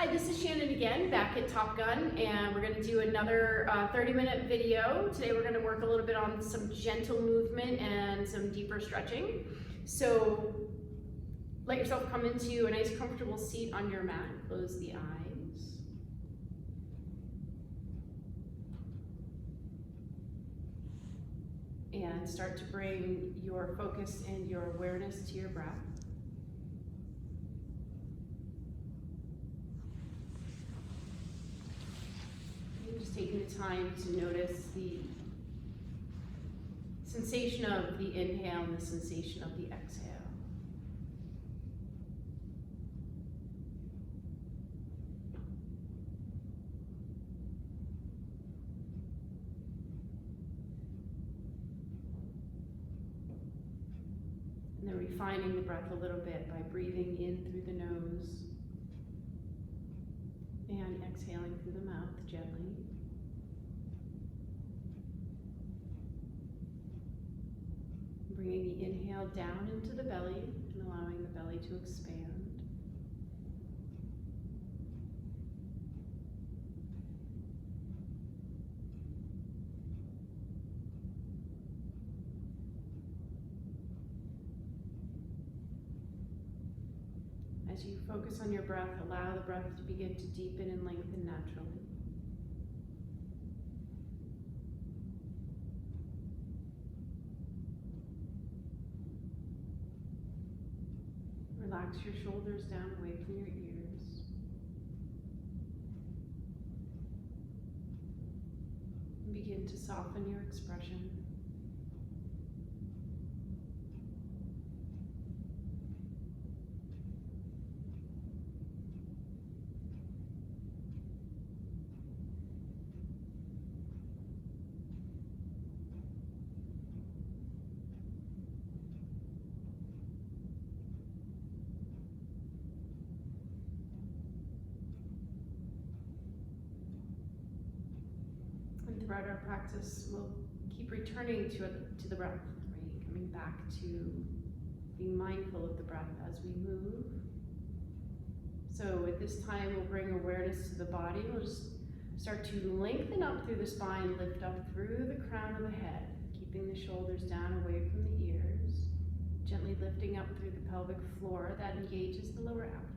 Hi, this is Shannon again, back at Top Gun, and we're going to do another 30-minute video. Today we're going to work a little bit on some gentle movement and some deeper stretching. So let yourself come into a nice comfortable seat on your mat. Close the eyes. And start to bring your focus and your awareness to your breath. Just taking the time to notice the sensation of the inhale and the sensation of the exhale. And then refining the breath a little bit by breathing in through the nose and exhaling through the mouth gently. Bringing the inhale down into the belly and allowing the belly to expand. As you focus on your breath, allow the breath to begin to deepen and lengthen naturally. Relax your shoulders down away from your ears. And begin to soften your expression. Throughout our practice, we'll keep returning to the breath, right? Coming back to being mindful of the breath as we move. So at this time, we'll bring awareness to the body. We'll just start to lengthen up through the spine, lift up through the crown of the head, keeping the shoulders down away from the ears, gently lifting up through the pelvic floor that engages the lower abdomen.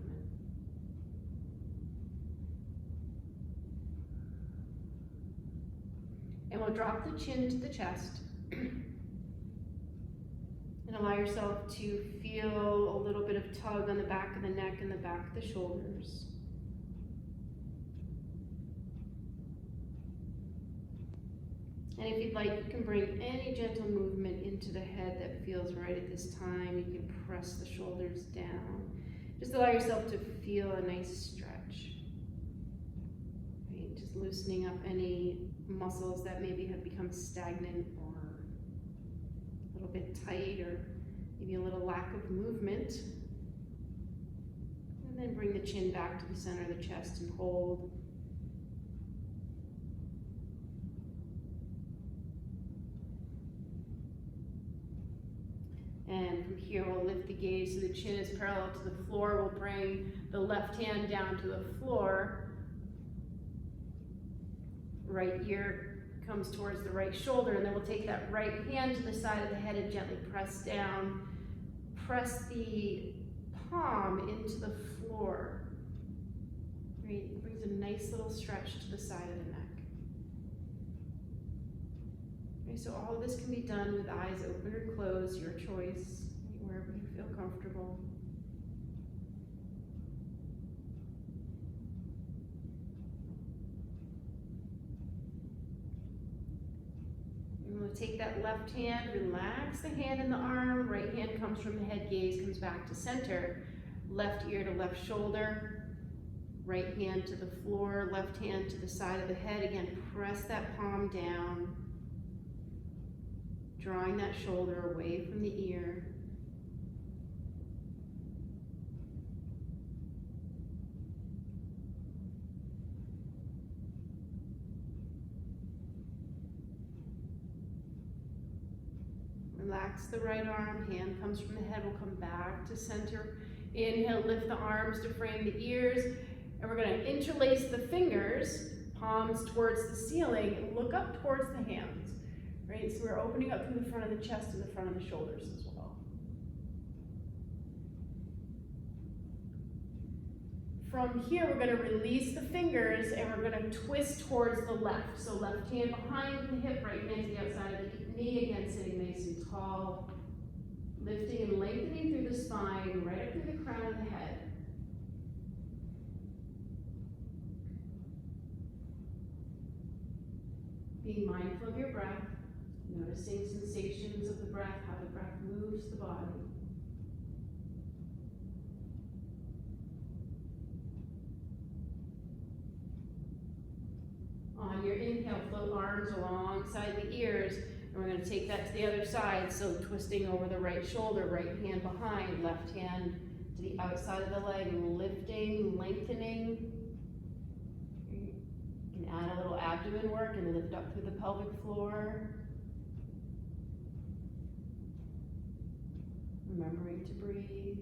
And we'll drop the chin to the chest and allow yourself to feel a little bit of tug on the back of the neck and the back of the shoulders. And if you'd like, you can bring any gentle movement into the head that feels right at this time. You can press the shoulders down. Just allow yourself to feel a nice stretch. Right? Just loosening up any muscles that maybe have become stagnant or a little bit tight or maybe a little lack of movement. And then bring the chin back to the center of the chest and hold. And from here, we'll lift the gaze so the chin is parallel to the floor. We'll bring the left hand down to the floor. Right ear comes towards the right shoulder, and then we'll take that right hand to the side of the head and gently press down. Press the palm into the floor. Right? It brings a nice little stretch to the side of the neck. Right, so all of this can be done with eyes open or closed, your choice, wherever you feel comfortable. We'll take that left hand, relax the hand and the arm, right hand comes from the head, gaze comes back to center, left ear to left shoulder, right hand to the floor, left hand to the side of the head. Again, press that palm down, drawing that shoulder away from the ear. Relax the right arm, hand comes from the head, we'll come back to center. Inhale, lift the arms to frame the ears. And we're gonna interlace the fingers, palms towards the ceiling, and look up towards the hands, right? So we're opening up through the front of the chest and the front of the shoulders as well. From here, we're gonna release the fingers and we're gonna twist towards the left. So left hand behind the hip, right hand to the outside of the knee, again, sitting nice and tall. Lifting and lengthening through the spine, right up through the crown of the head. Being mindful of your breath, noticing sensations of the breath, how the breath moves the body. On your inhale, float arms alongside the ears, and we're going to take that to the other side, so twisting over the right shoulder, right hand behind, left hand to the outside of the leg, lifting, lengthening. You can add a little abdomen work and lift up through the pelvic floor. Remembering to breathe.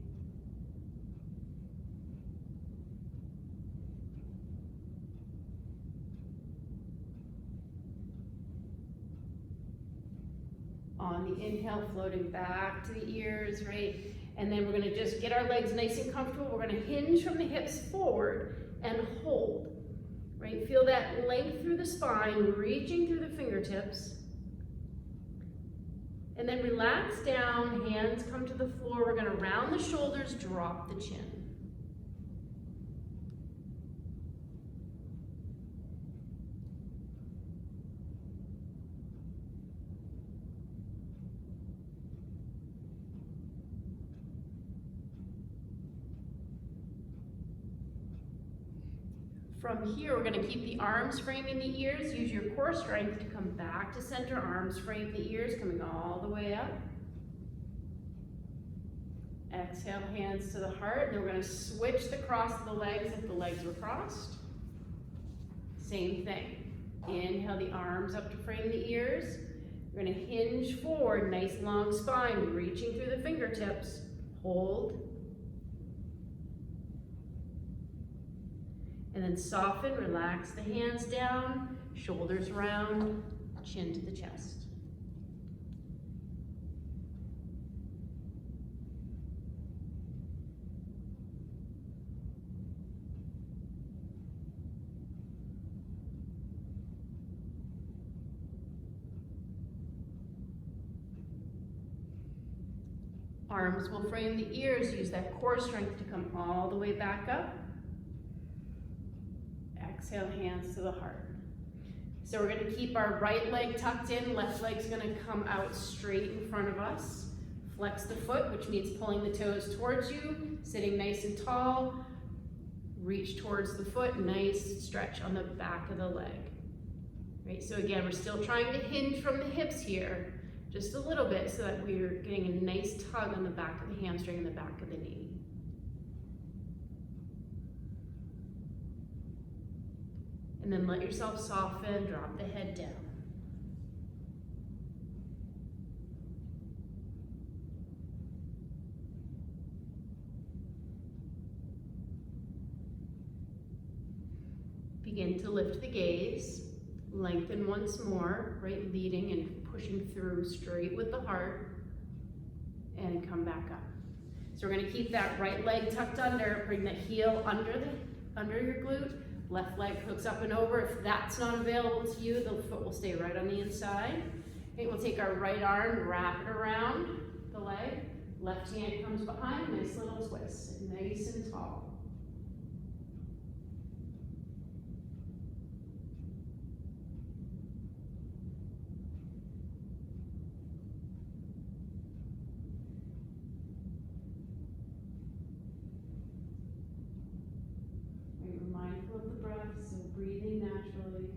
On the inhale, floating back to the ears, right? And then we're gonna just get our legs nice and comfortable. We're gonna hinge from the hips forward and hold, right? Feel that length through the spine, reaching through the fingertips. And then relax down, hands come to the floor. We're gonna round the shoulders, drop the chin. From here, we're going to keep the arms framing the ears. Use your core strength to come back to center. Arms frame the ears, coming all the way up. Exhale, hands to the heart. And then we're going to switch the cross of the legs if the legs were crossed. Same thing. Inhale the arms up to frame the ears. We're going to hinge forward, nice long spine, reaching through the fingertips. Hold. And then soften, relax the hands down, shoulders round, chin to the chest. Arms will frame the ears, use that core strength to come all the way back up. Exhale, hands to the heart. So we're going to keep our right leg tucked in, left leg's going to come out straight in front of us. Flex the foot, which means pulling the toes towards you, sitting nice and tall. Reach towards the foot, nice stretch on the back of the leg. Right, so again, we're still trying to hinge from the hips here, just a little bit, so that we're getting a nice tug on the back of the hamstring and the back of the knee. And then let yourself soften, drop the head down. Begin to lift the gaze, lengthen once more, right, leading and pushing through straight with the heart, and come back up. So we're gonna keep that right leg tucked under, bring the heel under your glute. Left leg hooks up and over. If that's not available to you, the foot will stay right on the inside. Okay, we'll take our right arm, wrap it around the leg. Left hand comes behind, nice little twist, nice and tall. Mindful of the breath, so breathing naturally.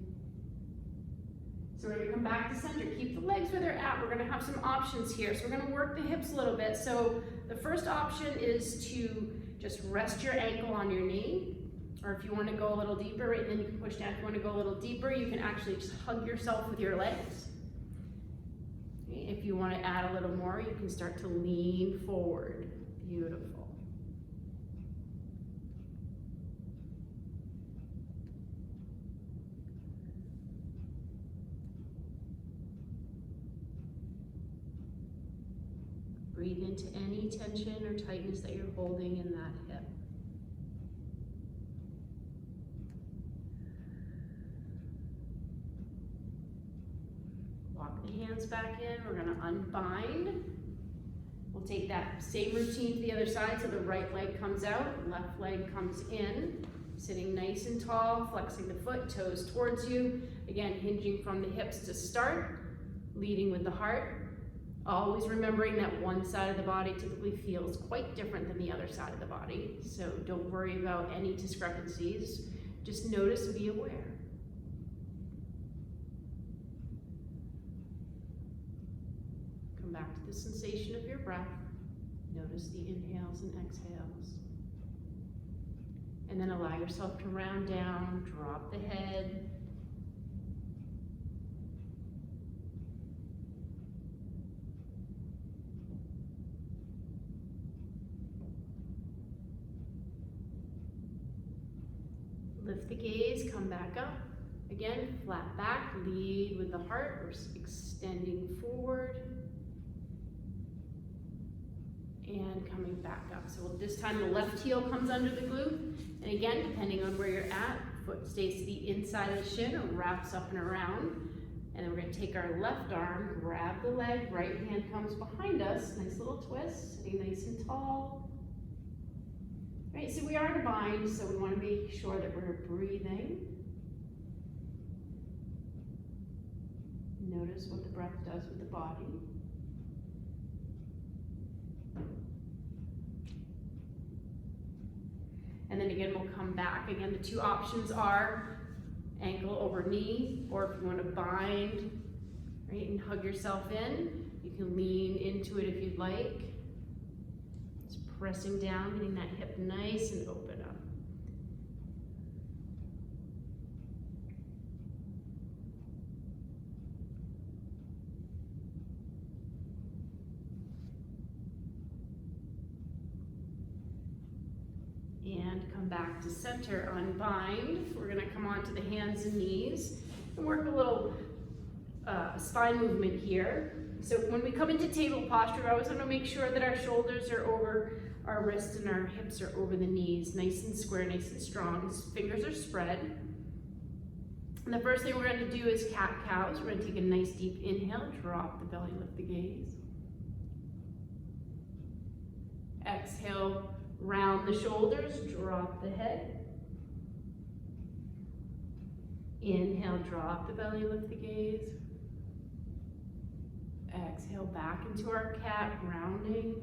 So we're going to come back to center. Keep the legs where they're at. We're going to have some options here. So we're going to work the hips a little bit. So the first option is to just rest your ankle on your knee. Or if you want to go a little deeper, right, and then you can push down. If you want to go a little deeper, you can actually just hug yourself with your legs. Okay, if you want to add a little more, you can start to lean forward. Beautiful. breathe into any tension or tightness that you're holding in that hip. Walk the hands back in. We're going to unbind. We'll take that same routine to the other side. So the right leg comes out, left leg comes in. Sitting nice and tall, flexing the foot, toes towards you. Again, hinging from the hips to start, leading with the heart. Always remembering that one side of the body typically feels quite different than the other side of the body. So don't worry about any discrepancies. Just notice and be aware. Come back to the sensation of your breath. Notice the inhales and exhales. And then allow yourself to round down, drop the head. Lift the gaze, come back up. Again, flat back, lead with the heart. We're extending forward. And coming back up. So this time the left heel comes under the glute. And again, depending on where you're at, foot stays to the inside of the shin or wraps up and around. And then we're going to take our left arm, grab the leg, right hand comes behind us. Nice little twist, sitting nice and tall. Right, so we are in a bind, so we want to make sure that we're breathing. Notice what the breath does with the body. And then again, we'll come back. Again, the two options are ankle over knee, or if you want to bind, right, and hug yourself in, you can lean into it if you'd like. Just pressing down, getting that hip nice and open up. And come back to center, unbind. We're gonna come onto the hands and knees and work a little spine movement here. So when we come into table posture, we always wanna make sure that our shoulders are over our wrists and our hips are over the knees, nice and square, nice and strong. Fingers are spread. And the first thing we're gonna do is cat-cows. We're gonna take a nice deep inhale, drop the belly, lift the gaze. Exhale, round the shoulders, drop the head. Inhale, drop the belly, lift the gaze. Exhale, back into our cat, rounding.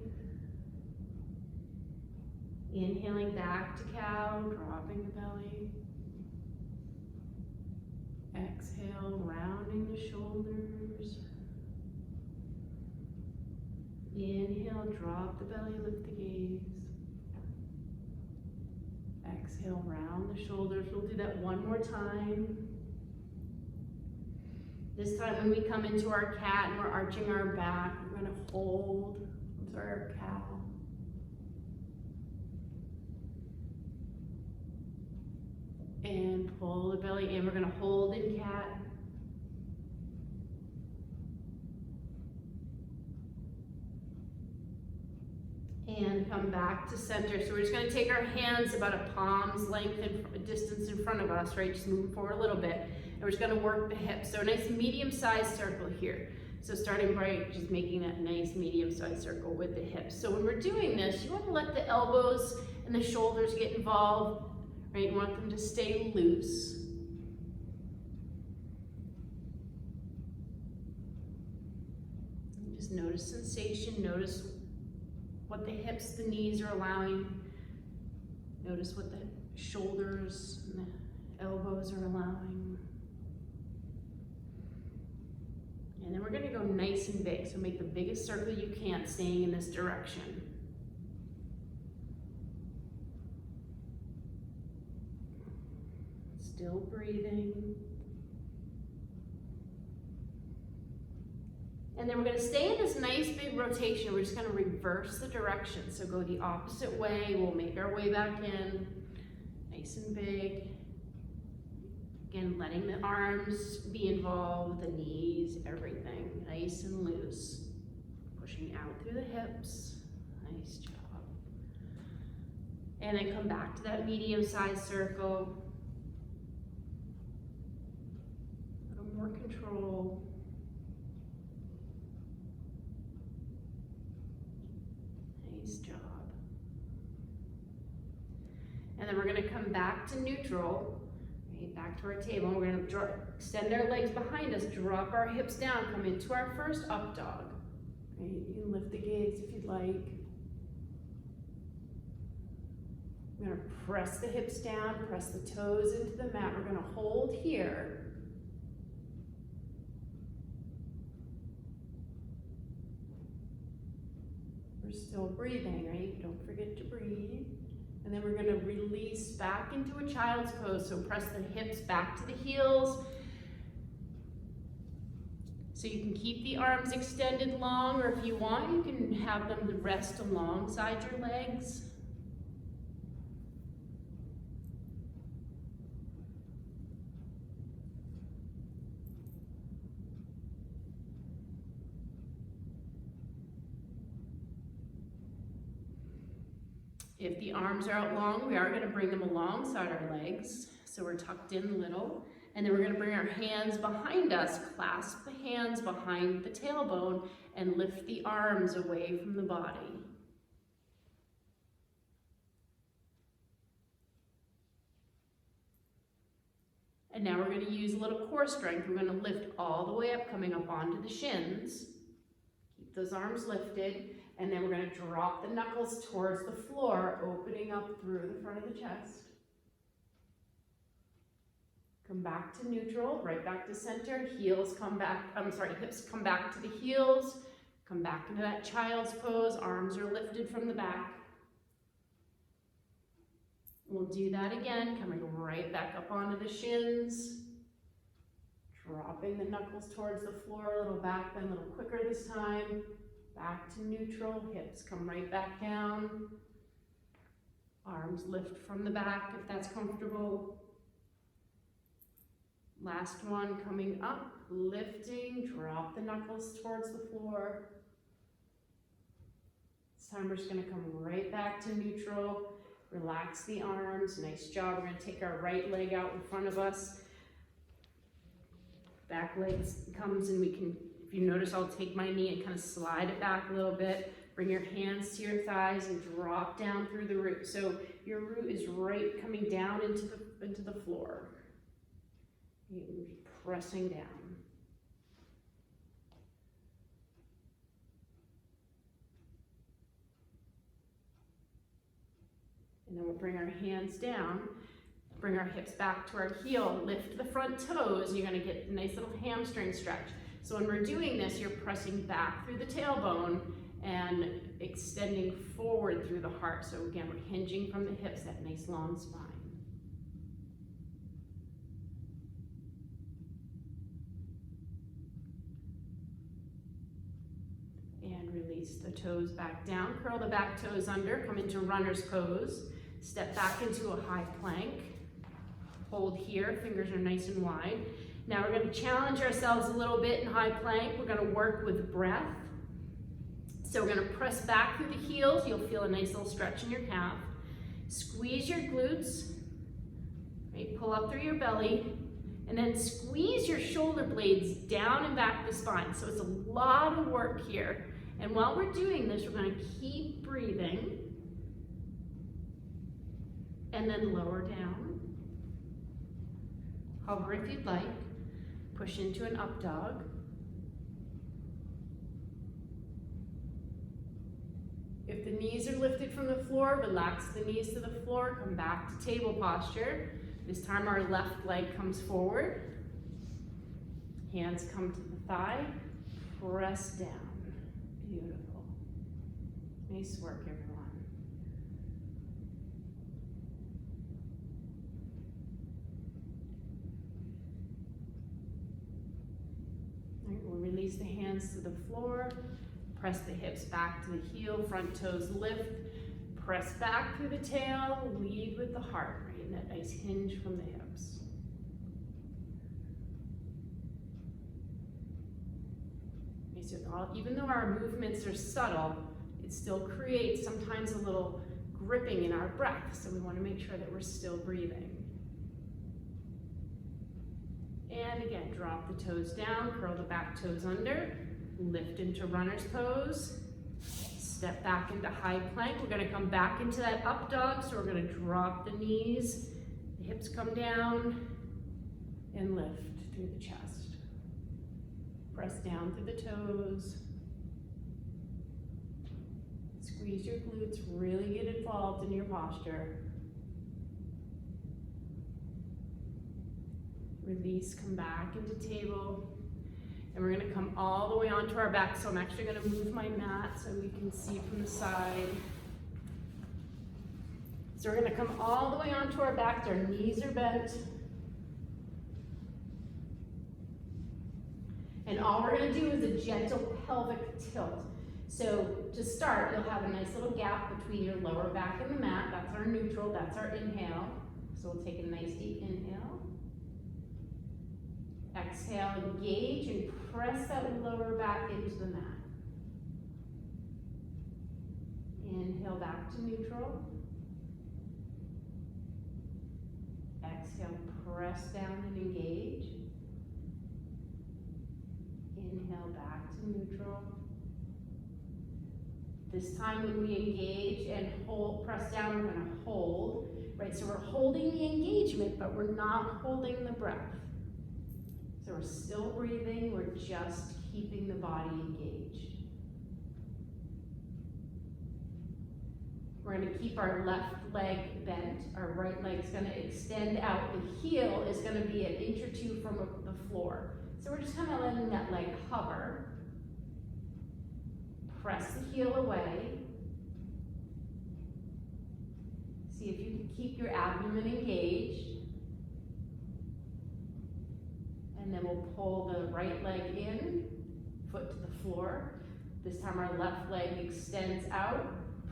Inhaling back to cow, dropping the belly. Exhale, rounding the shoulders. Inhale, drop the belly, lift the gaze. Exhale, round the shoulders. We'll do that one more time. This time when we come into our cat and we're arching our back, we're going to hold onto our cow. And pull the belly in. We're going to hold in cat. And come back to center. So we're just going to take our hands about a palm's length in distance in front of us, right? Just move forward a little bit. And we're just going to work the hips. So a nice medium-sized circle here. So starting right, just making that nice medium-sized circle with the hips. So when we're doing this, you want to let the elbows and the shoulders get involved, right? You want them to stay loose. And just notice sensation, notice what the hips, the knees are allowing. Notice what the shoulders and the elbows are allowing. And then we're going to go nice and big. So make the biggest circle you can, staying in this direction. Still breathing. And then we're going to stay in this nice big rotation. We're just going to reverse the direction. So go the opposite way. We'll make our way back in. Nice and big. Again, letting the arms be involved, the knees, everything. Nice and loose. Pushing pushing out through the hips. Nice job. And then come back to that medium-sized circle. A little more control. Nice job. And then we're going to come back to neutral, right, back to our table. We're going to extend our legs behind us, drop our hips down, come into our first up dog. Right, you can lift the gaze if you'd like. We're going to press the hips down, press the toes into the mat. We're going to hold here. We're still breathing, right? Don't forget to breathe. And then we're going to release back into a child's pose. So press the hips back to the heels. So you can keep the arms extended long, or if you want, you can have them rest alongside your legs. If the arms are out long, we are going to bring them alongside our legs. So we're tucked in a little. And then we're going to bring our hands behind us, clasp the hands behind the tailbone, and lift the arms away from the body. And now we're going to use a little core strength. We're going to lift all the way up, coming up onto the shins. Keep those arms lifted. And then we're going to drop the knuckles towards the floor, opening up through the front of the chest. Come back to neutral, right back to center. Heels come back, hips come back to the heels. Come back into that child's pose. Arms are lifted from the back. We'll do that again, coming right back up onto the shins. Dropping the knuckles towards the floor, a little back bend, a little quicker this time. Back to neutral, hips come right back down. Arms lift from the back if that's comfortable. Last one, coming up, lifting, drop the knuckles towards the floor. This time we're just gonna come right back to neutral. Relax the arms, nice job. We're gonna take our right leg out in front of us. Back leg comes and we can, if you notice, I'll take my knee and kind of slide it back a little bit. Bring your hands to your thighs and drop down through the root. So your root is right coming down into the floor. You're pressing down. And then we'll bring our hands down, bring our hips back to our heel, lift the front toes. You're going to get a nice little hamstring stretch. So when we're doing this, you're pressing back through the tailbone and extending forward through the heart. So again, we're hinging from the hips, that nice long spine. And release the toes back down, curl the back toes under, come into runner's pose, step back into a high plank, hold here, fingers are nice and wide. Now we're going to challenge ourselves a little bit in high plank. We're going to work with breath. So we're going to press back through the heels. You'll feel a nice little stretch in your calf. Squeeze your glutes, right? Pull up through your belly, and then squeeze your shoulder blades down and back the spine. So it's a lot of work here. And while we're doing this, we're going to keep breathing, and then lower down. Hover if you'd like. Push into an up dog. If the knees are lifted from the floor, relax the knees to the floor, come back to table posture. This time our left leg comes forward. Hands come to the thigh, press down. Beautiful. Nice work, everyone. All right, we'll release the hands to the floor. Press the hips back to the heel, front toes lift. Press back through the tail, lead with the heart, right? And that nice hinge from the hips. So even though our movements are subtle, it still creates sometimes a little gripping in our breath. So we want to make sure that we're still breathing. And again, drop the toes down, curl the back toes under, lift into runner's pose, step back into high plank. We're gonna come back into that up dog, so we're gonna drop the knees, the hips come down, and lift through the chest. Press down through the toes. Squeeze your glutes, really get involved in your posture. Release, come back into table. And we're gonna come all the way onto our back. So I'm actually gonna move my mat so we can see from the side. So we're gonna come all the way onto our back. Our knees are bent. And all we're gonna do is a gentle pelvic tilt. So to start, you'll have a nice little gap between your lower back and the mat. That's our neutral, that's our inhale. So we'll take a nice deep inhale. Exhale, engage, and press that lower back into the mat. Inhale back to neutral. Exhale, press down and engage. Inhale back to neutral. This time when we engage and hold, press down, we're gonna hold, right? So we're holding the engagement, but we're not holding the breath. So we're still breathing, we're just keeping the body engaged. We're gonna keep our left leg bent, our right leg's gonna extend out. The heel is gonna be an inch or two from the floor. So we're just kind of letting that leg hover. Press the heel away. See if you can keep your abdomen engaged. And then we'll pull the right leg in, foot to the floor. This time our left leg extends out.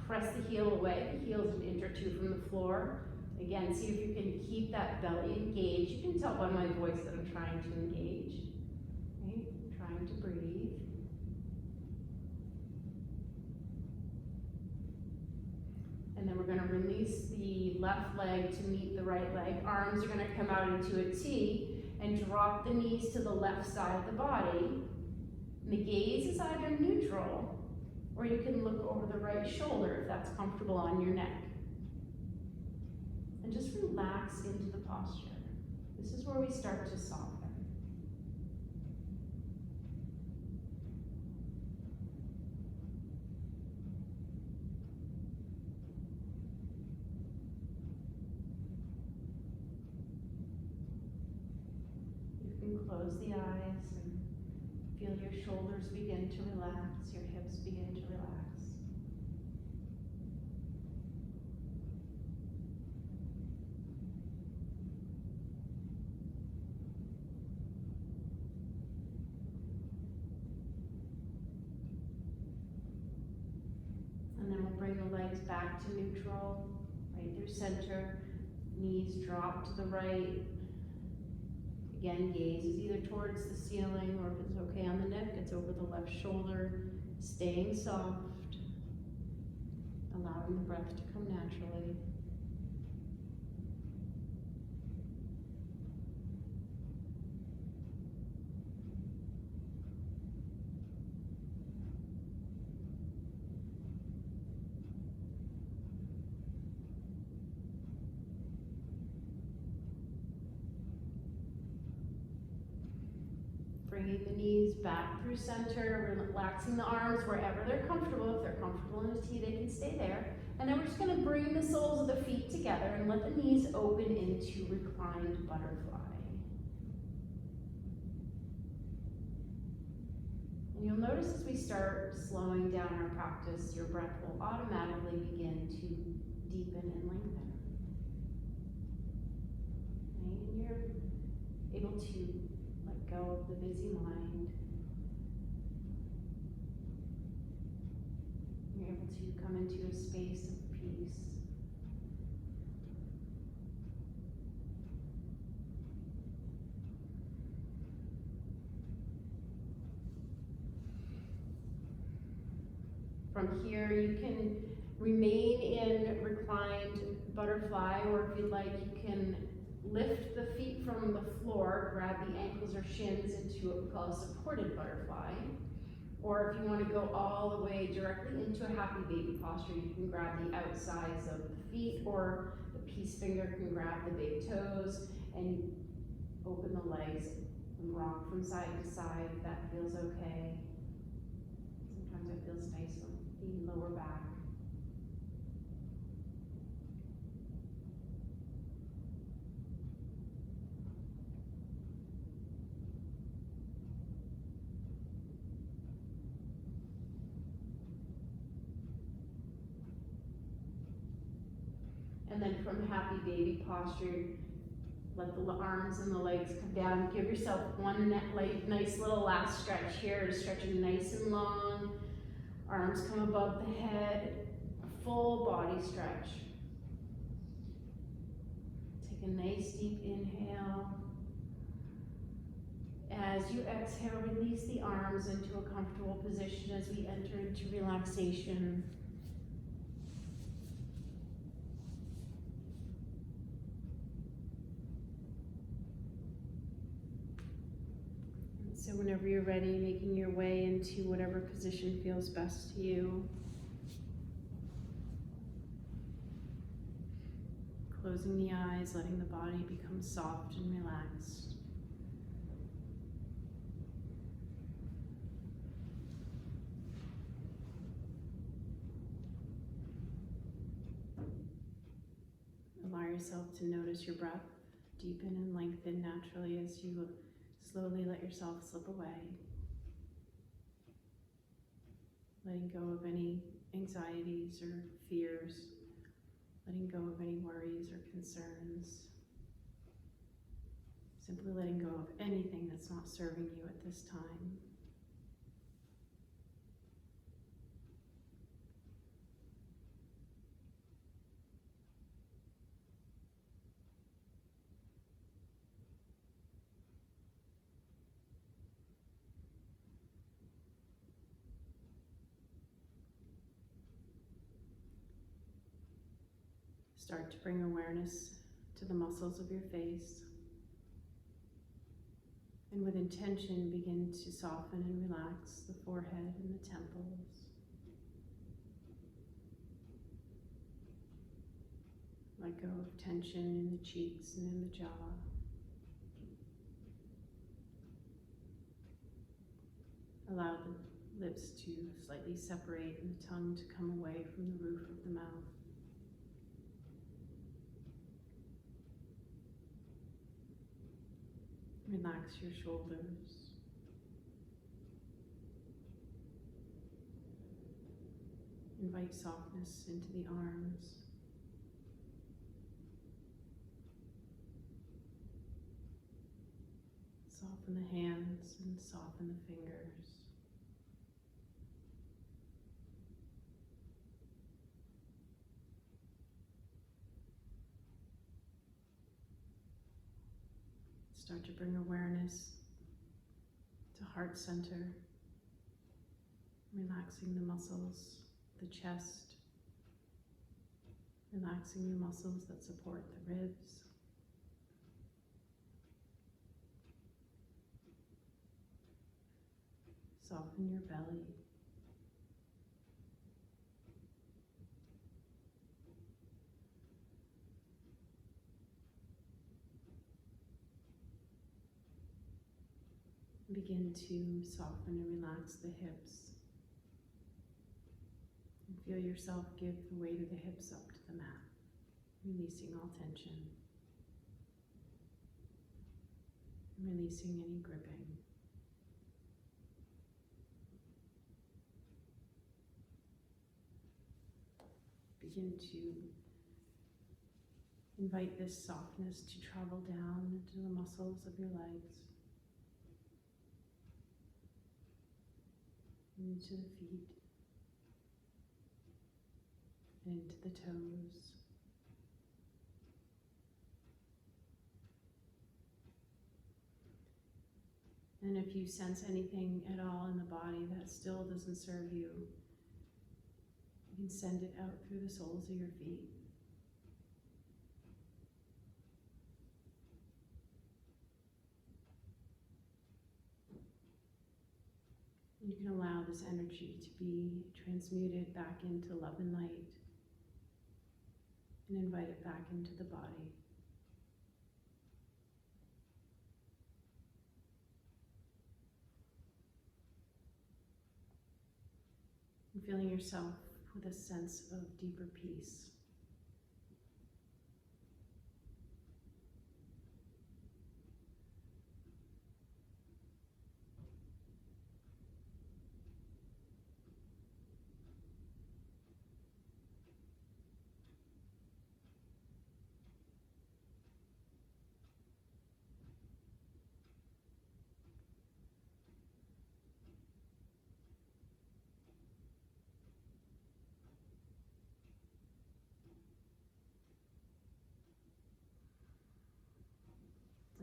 Press the heel away. The heel's an inch or two from the floor. Again, see if you can keep that belly engaged. You can tell by my voice that I'm trying to engage. Right? Trying to breathe. And then we're going to release the left leg to meet the right leg. Arms are going to come out into a T. And drop the knees to the left side of the body. And the gaze is either neutral, or you can look over the right shoulder if that's comfortable on your neck. And just relax into the posture. This is where we start to soften. Close the eyes and feel your shoulders begin to relax, your hips begin to relax. And then we'll bring the legs back to neutral, right through center, knees drop to the right. Again, gaze is either towards the ceiling, or if it's okay on the neck, it's over the left shoulder, staying soft, allowing the breath to come naturally. Bringing the knees back through center, relaxing the arms wherever they're comfortable. If they're comfortable in a T, they can stay there. And then we're just going to bring the soles of the feet together and let the knees open into reclined butterfly. And you'll notice as we start slowing down our practice, your breath will automatically begin to deepen and lengthen. And you're able to let go of the busy mind. You're able to come into a space of peace. From here, you can remain in reclined butterfly, or if you'd like, you can lift the feet from the floor, grab the ankles or shins into what we call a supported butterfly. Or if you want to go all the way directly into a happy baby posture, you can grab the outsides of the feet, or the peace finger can grab the big toes and open the legs and rock from side to side if that feels okay. Sometimes it feels nice on the lower back. And then from happy baby posture, let the arms and the legs come down. Give yourself one nice little last stretch here, stretching nice and long. Arms come above the head, a full body stretch. Take a nice deep inhale. As you exhale, release the arms into a comfortable position as we enter into relaxation. So whenever you're ready, making your way into whatever position feels best to you. Closing the eyes, letting the body become soft and relaxed. Allow yourself to notice your breath deepen and lengthen naturally as you slowly let yourself slip away. Letting go of any anxieties or fears. Letting go of any worries or concerns. Simply letting go of anything that's not serving you at this time. Start to bring awareness to the muscles of your face. And with intention, begin to soften and relax the forehead and the temples. Let go of tension in the cheeks and in the jaw. Allow the lips to slightly separate and the tongue to come away from the roof of the mouth. Relax your shoulders. Invite softness into the arms. Soften the hands and soften the fingers. Start to bring awareness to heart center, relaxing the muscles, the chest, relaxing the muscles that support the ribs. Soften your belly. Begin to soften and relax the hips. And feel yourself give the weight of the hips up to the mat, releasing all tension, and releasing any gripping. Begin to invite this softness to travel down into the muscles of your legs, into the feet, and into the toes. And if you sense anything at all in the body that still doesn't serve you, can send it out through the soles of your feet. You can allow this energy to be transmuted back into love and light and invite it back into the body. And feeling yourself with a sense of deeper peace.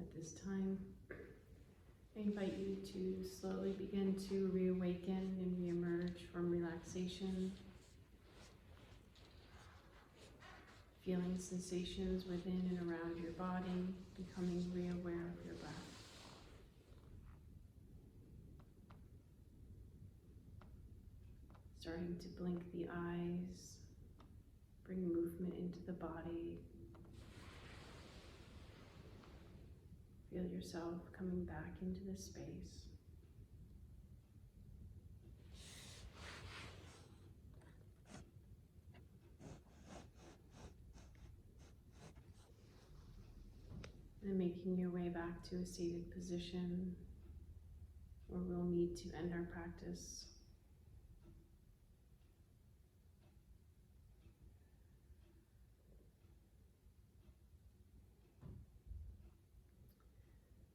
At this time, I invite you to slowly begin to reawaken and reemerge from relaxation, feeling sensations within and around your body, becoming reaware of your breath. Starting to blink the eyes, bring movement into the body. Feel yourself coming back into this space. And making your way back to a seated position where we'll need to end our practice.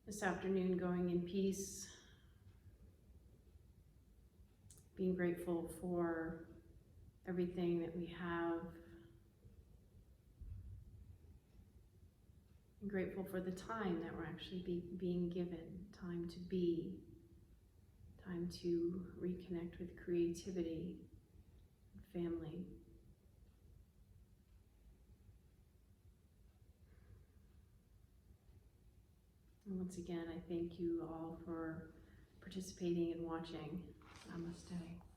This afternoon, going in peace, being grateful for everything that we have, and grateful for the time that we're actually being given, time to be, time to reconnect with creativity and family. And once again, I thank you all for participating and watching. Namaste.